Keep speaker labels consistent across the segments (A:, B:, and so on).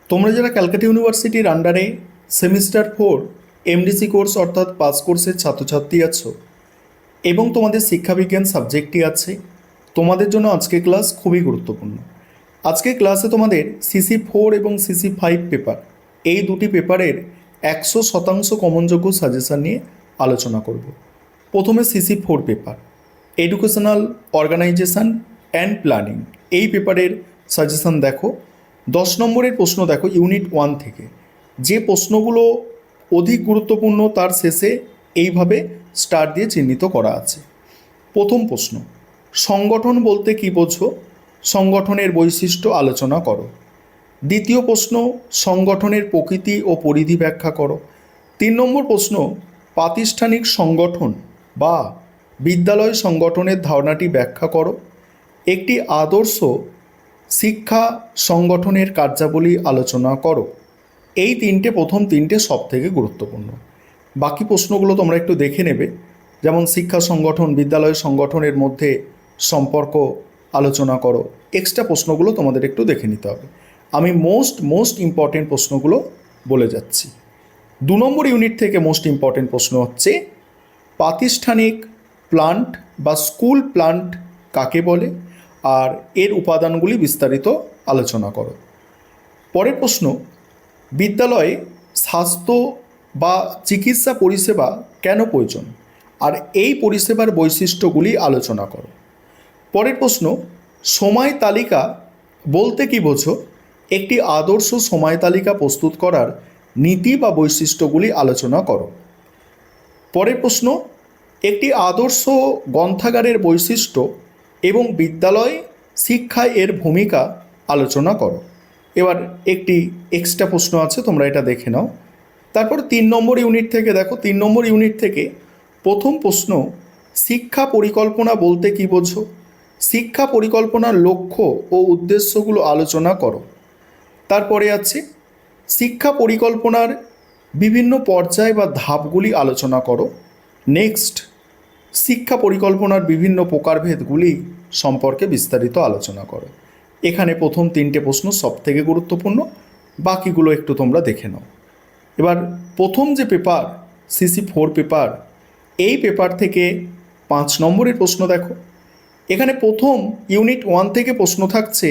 A: তোমরা যারা ক্যালকাটা ইউনিভার্সিটির আন্ডারে সেমিস্টার 4 এমডিসি কোর্স অর্থাৎ পাস কোর্সের ছাত্রছাত্রী আছো এবং তোমাদের শিক্ষাবিজ্ঞান সাবজেক্টটি আছে, তোমাদের জন্য আজকে ক্লাস খুবই গুরুত্বপূর্ণ। আজকে ক্লাসে তোমাদের সিসি 4 এবং সিসি 5 পেপার, এই দুটি পেপারের 100% কমনযোগ্য সাজেশান নিয়ে আলোচনা করব। প্রথমে CC 4 paper, educational organisation and planning, এই পেপারের সাজেশান দেখো। 10 নম্বরের প্রশ্ন দেখো ইউনিট 1 থেকে। যে প্রশ্নগুলো অধিক গুরুত্বপূর্ণ তার শেষে এইভাবে স্টার দিয়ে চিহ্নিত করা আছে। প্রথম প্রশ্ন, সংগঠন বলতে কী বোঝো? সংগঠনের বৈশিষ্ট্য আলোচনা করো। দ্বিতীয় প্রশ্ন, সংগঠনের প্রকৃতি ও পরিধি ব্যাখ্যা করো। 3 নম্বর প্রশ্ন, প্রাতিষ্ঠানিক সংগঠন বা বিদ্যালয় সংগঠনের ধারণাটি ব্যাখ্যা করো। একটি আদর্শ শিক্ষা সংগঠনের কার্যাবলী আলোচনা করো। এই প্রথম তিনটে সব থেকে গুরুত্বপূর্ণ। বাকি প্রশ্নগুলো তোমরা একটু দেখে নেবে, যেমন শিক্ষা সংগঠন বিদ্যালয় সংগঠনের মধ্যে সম্পর্ক আলোচনা করো। এক্সট্রা প্রশ্নগুলো তোমাদের একটু দেখে নিতে হবে। আমি মোস্ট ইম্পর্টেন্ট প্রশ্নগুলো বলে যাচ্ছি। 2 নম্বর ইউনিট থেকে মোস্ট ইম্পর্টেন্ট প্রশ্ন হচ্ছে, প্রাতিষ্ঠানিক প্লান্ট বা স্কুল প্লান্ট কাকে বলে আর এর উপাদানগুলি বিস্তারিত আলোচনা করো। পরের প্রশ্ন, বিদ্যালয়ে স্বাস্থ্য বা চিকিৎসা পরিষেবা কেন প্রয়োজন আর এই পরিষেবার বৈশিষ্ট্যগুলি আলোচনা করো। পরের প্রশ্ন, সময় তালিকা বলতে কী বোঝো? একটি আদর্শ সময় তালিকা প্রস্তুত করার নীতি বা বৈশিষ্ট্যগুলি আলোচনা করো। পরের প্রশ্ন, একটি আদর্শ গ্রন্থাগারের বৈশিষ্ট্য এবং বিদ্যালয় শিক্ষায় এর ভূমিকা আলোচনা করো। এবার একটি এক্সট্রা প্রশ্ন আছে, তোমরা এটা দেখে নাও। তারপর 3 নম্বর ইউনিট থেকে দেখো। 3 নম্বর ইউনিট থেকে প্রথম প্রশ্ন, শিক্ষা পরিকল্পনা বলতে কী বোঝো? শিক্ষা পরিকল্পনার লক্ষ্য ও উদ্দেশ্যগুলো আলোচনা করো। তারপরে আছে শিক্ষা পরিকল্পনার বিভিন্ন পর্যায় বা ধাপগুলি আলোচনা করো। নেক্সট, শিক্ষা পরিকল্পনার বিভিন্ন প্রকারভেদগুলি সম্পর্কে বিস্তারিত আলোচনা করো। এখানে প্রথম 3টে প্রশ্ন সব থেকে গুরুত্বপূর্ণ, বাকিগুলো একটু তোমরা দেখে নাও। এবার প্রথম যে পেপার সিসি 4 পেপার, এই পেপার থেকে 5 নম্বরের প্রশ্ন দেখো। এখানে প্রথম ইউনিট 1 থেকে প্রশ্ন থাকছে,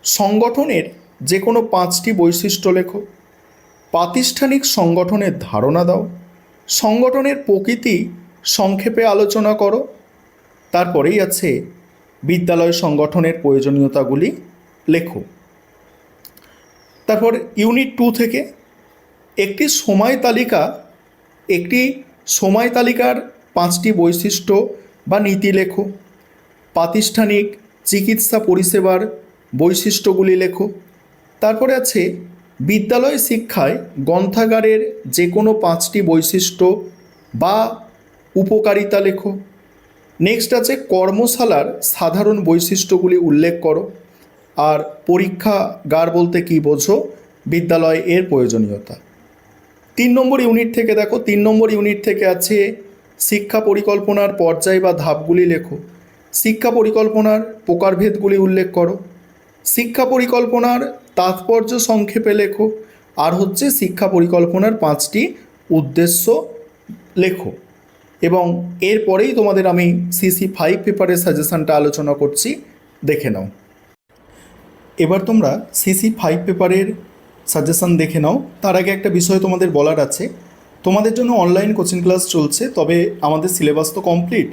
A: সংগঠনের যে কোনো 5টি বৈশিষ্ট্য লেখো। প্রাতিষ্ঠানিক সংগঠনের ধারণা দাও। সংগঠনের প্রকৃতি সংক্ষেপে আলোচনা করো। তারপরেই আছে বিদ্যালয় সংগঠনের প্রয়োজনীয়তাগুলি লেখো। তারপর ইউনিট 2 থেকে একটি সময় তালিকার 5টি বৈশিষ্ট্য বা নীতি লেখো। প্রাতিষ্ঠানিক চিকিৎসা পরিষেবার বৈশিষ্ট্যগুলি লেখো। তারপরে আছে বিদ্যালয় শিক্ষায় গ্রন্থাগারের যে কোনো 5টি বৈশিষ্ট্য বা উপকারিতা লেখো। নেক্সট আছে কর্মশালার সাধারণ বৈশিষ্ট্যগুলি উল্লেখ করো। আর পরীক্ষাগার বলতে কী বোঝো? বিদ্যালয় এর প্রয়োজনীয়তা। 3 নম্বর ইউনিট থেকে দেখো। 3 নম্বর ইউনিট থেকে আছে শিক্ষা পরিকল্পনার পর্যায় বা ধাপগুলি লেখো। শিক্ষা পরিকল্পনার প্রকারভেদগুলি উল্লেখ করো। শিক্ষা পরিকল্পনার তাৎপর্য সংক্ষেপে লেখো। আর হচ্ছে শিক্ষা পরিকল্পনার 5টি উদ্দেশ্য লেখো। এবং এরপরেই তোমাদের আমি সিসি 5 পেপারের সাজেশানটা আলোচনা করছি, দেখে নাও। এবার তোমরা সিসি 5 পেপারের সাজেশান দেখে নাও। তার আগে একটা বিষয় তোমাদের বলার আছে, তোমাদের জন্য অনলাইন কোচিং ক্লাস চলছে, তবে আমাদের সিলেবাস তো কমপ্লিট।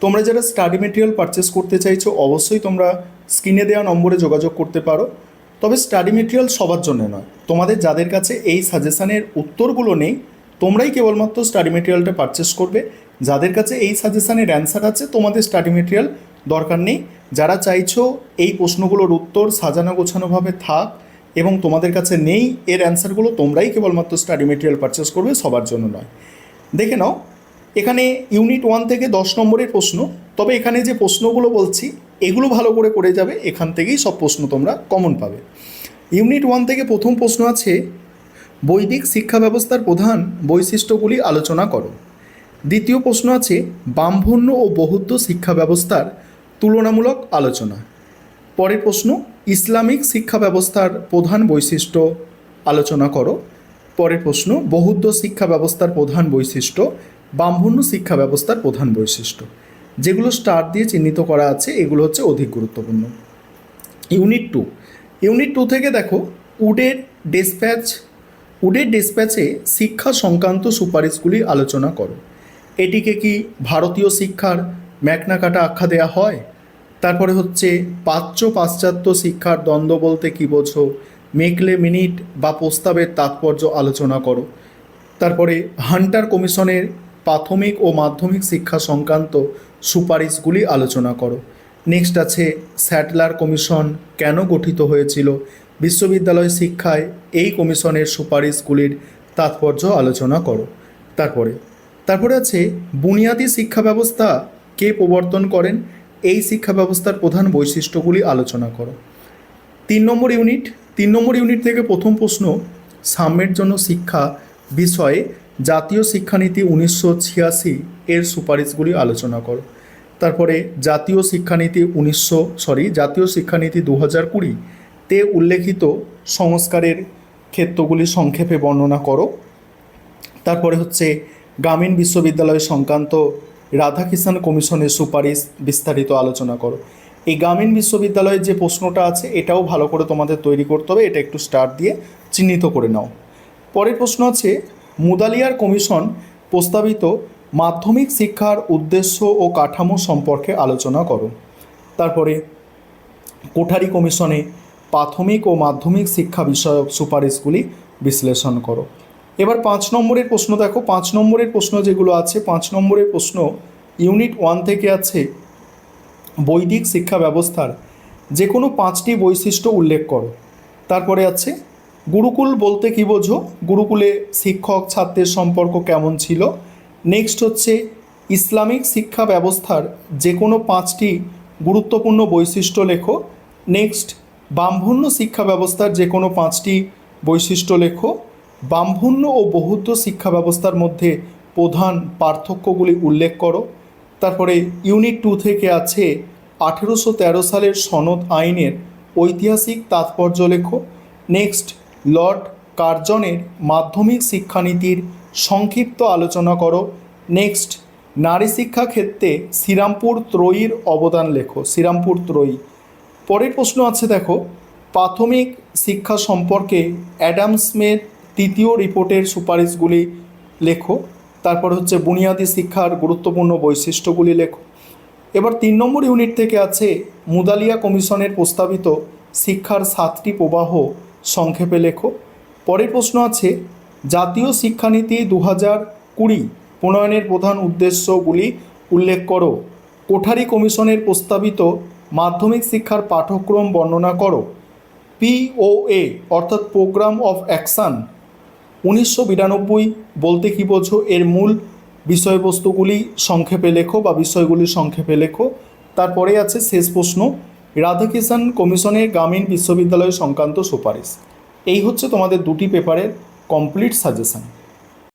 A: তোমরা যারা স্টাডি মেটেরিয়াল পারচেস করতে চাইছো অবশ্যই তোমরা স্ক্রিনে দেওয়া নম্বরে যোগাযোগ করতে পারো। তবে স্টাডি মেটেরিয়াল সবার জন্য নয়, তোমাদের যাদের কাছে এই সাজেশানের উত্তরগুলো নেই তোমরাই কেবলমাত্র স্টাডি মেটেরিয়ালটা পারচেস করবে। যাদের কাছে এই সাজেশানের অ্যান্সার আছে তোমাদের স্টাডি মেটেরিয়াল দরকার নেই। যারা চাইছো এই প্রশ্নগুলোর উত্তর সাজানো গোছানোভাবে থাক এবং তোমাদের কাছে নেই এর অ্যান্সারগুলো, তোমরাই কেবলমাত্র স্টাডি মেটেরিয়াল পারচেস করবে, সবার জন্য নয়। দেখে নাও, এখানে ইউনিট 1 থেকে 10 নম্বরের প্রশ্ন। তবে এখানে যে প্রশ্নগুলো বলছি এগুলো ভালো করে যাবে, এখান থেকেই সব প্রশ্ন তোমরা কমন পাবে। ইউনিট 1 থেকে প্রথম প্রশ্ন আছে, বৈদিক শিক্ষা ব্যবস্থার প্রধান বৈশিষ্ট্যগুলি আলোচনা করো। দ্বিতীয় প্রশ্ন আছে, ব্রাহ্মণ্য ও বৌদ্ধ শিক্ষা ব্যবস্থার তুলনামূলক আলোচনা। পরের প্রশ্ন, ইসলামিক শিক্ষা ব্যবস্থার প্রধান বৈশিষ্ট্য আলোচনা করো। পরের প্রশ্ন, বৌদ্ধ শিক্ষা ব্যবস্থার প্রধান বৈশিষ্ট্য, ব্রাহ্মণ্য শিক্ষা ব্যবস্থার প্রধান বৈশিষ্ট্য। যেগুলো স্টার দিয়ে চিহ্নিত করা আছে এগুলো হচ্ছে অধিক গুরুত্বপূর্ণ। ইউনিট টু থেকে দেখো, উডের ডেসপ্যাচে শিক্ষা সংক্রান্ত সুপারিশগুলি আলোচনা করো। এটিকে কি ভারতীয় শিক্ষার ম্যাগনা আখ্যা দেওয়া হয়? তারপরে হচ্ছে পাশ্চাত্য শিক্ষার দ্বন্দ্ব বলতে কী বোঝো? মেকলে মিনিট বা প্রস্তাবের তাৎপর্য আলোচনা করো। তারপরে হান্টার কমিশনের প্রাথমিক ও মাধ্যমিক শিক্ষা সংক্রান্ত সুপারিশগুলি আলোচনা করো। নেক্সট আছে স্যাটলার কমিশন কেন গঠিত হয়েছিল? বিশ্ববিদ্যালয় শিক্ষায় এই কমিশনের সুপারিশগুলির তাৎপর্য আলোচনা করো। তারপরে আছে বুনিয়াদী শিক্ষা ব্যবস্থা কে প্রবর্তন করেন? এই শিক্ষা ব্যবস্থার প্রধান বৈশিষ্ট্যগুলি আলোচনা করো। 3 নম্বর ইউনিট থেকে প্রথম প্রশ্ন, সাম্যের জন্য শিক্ষা বিষয়ে জাতীয় শিক্ষানীতি 1986 এর সুপারিশগুলি আলোচনা করো। তারপরে জাতীয় শিক্ষানীতি 2020 তে উল্লেখিত সংস্কারের ক্ষেত্রগুলি সংক্ষেপে বর্ণনা করো। তারপরে হচ্ছে গ্রামীণ বিশ্ববিদ্যালয় সংক্রান্ত রাধাকৃষ্ণন কমিশনের সুপারিশ বিস্তারিত আলোচনা করো। এই গ্রামীণ বিশ্ববিদ্যালয়ের যে প্রশ্নটা আছে এটাও ভালো করে তোমাদের তৈরি করতে হবে, এটা একটু স্টার দিয়ে চিহ্নিত করে নাও। পরের প্রশ্ন আছে মুদালিয়ার কমিশন প্রস্তাবিত মাধ্যমিক শিক্ষার উদ্দেশ্য ও কাঠামো সম্পর্কে আলোচনা করো। তারপরে কোঠারি কমিশনে প্রাথমিক ও মাধ্যমিক শিক্ষা বিষয়ক সুপারিশগুলি বিশ্লেষণ করো। এবার 5 নম্বরের প্রশ্ন দেখো, 5 নম্বরের প্রশ্ন যেগুলো আছে, 5 নম্বরের প্রশ্ন ইউনিট 1 থেকে আছে বৈদিক শিক্ষা ব্যবস্থার যে কোনো 5টি বৈশিষ্ট্য উল্লেখ করো। তারপরে আছে গুরুকুল বলতে কী বোঝো? গুরুকুলে শিক্ষক ছাত্রের সম্পর্ক কেমন ছিল? নেক্সট হচ্ছে ইসলামিক শিক্ষা ব্যবস্থার যে কোনো 5টি গুরুত্বপূর্ণ বৈশিষ্ট্য লেখো। নেক্সট ব্রাহ্মণ্য শিক্ষা ব্যবস্থার যে কোনো 5টি বৈশিষ্ট্য লেখো। ব্রাহ্মণ্য ও বৌদ্ধ শিক্ষা ব্যবস্থার মধ্যে প্রধান পার্থক্যগুলি উল্লেখ করো। তারপরে ইউনিট 2 থেকে আছে 1813 সালের সনদ আইনের ঐতিহাসিক তাৎপর্য লেখো। নেক্সট লর্ড কার্জনের মাধ্যমিক শিক্ষানীতির সংক্ষিপ্ত আলোচনা করো। নেক্সট নারী শিক্ষা ক্ষেত্রে শ্রীরামপুর ত্রয়ীর অবদান লেখো, শ্রীরামপুর ত্রয়ী। পরের প্রশ্ন আছে দেখো, প্রাথমিক শিক্ষা সম্পর্কে অ্যাডাম স্মিথ 3য় রিপোর্টের সুপারিশগুলি লেখো। তারপর হচ্ছে বুনিয়াদী শিক্ষার গুরুত্বপূর্ণ বৈশিষ্ট্যগুলি লেখো। এবার 3 নম্বর ইউনিট থেকে আছে মুদালিয়া কমিশনের প্রস্তাবিত শিক্ষার 7টি প্রবাহ সংক্ষেপে লেখো। পরের প্রশ্ন আছে জাতীয় শিক্ষানীতি 2020 প্রণয়নের প্রধান উদ্দেশ্যগুলি উল্লেখ করো। কোঠারি কমিশনের প্রস্তাবিত মাধ্যমিক শিক্ষার পাঠ্যক্রম বর্ণনা করো। POA অর্থাৎ প্রোগ্রাম অফ অ্যাকশান 1992 বলতে কী বোঝো? এর মূল বিষয়বস্তুগুলি সংক্ষেপে লেখো বা বিষয়গুলি সংক্ষেপে লেখো। তারপরে আছে শেষ প্রশ্ন, রাধাকৃষ্ণন কমিশনের গ্রামীণ বিশ্ববিদ্যালয় সংক্রান্ত সুপারিশ। এই হচ্ছে তোমাদের 2টি পেপারের কমপ্লিট সাজেশন।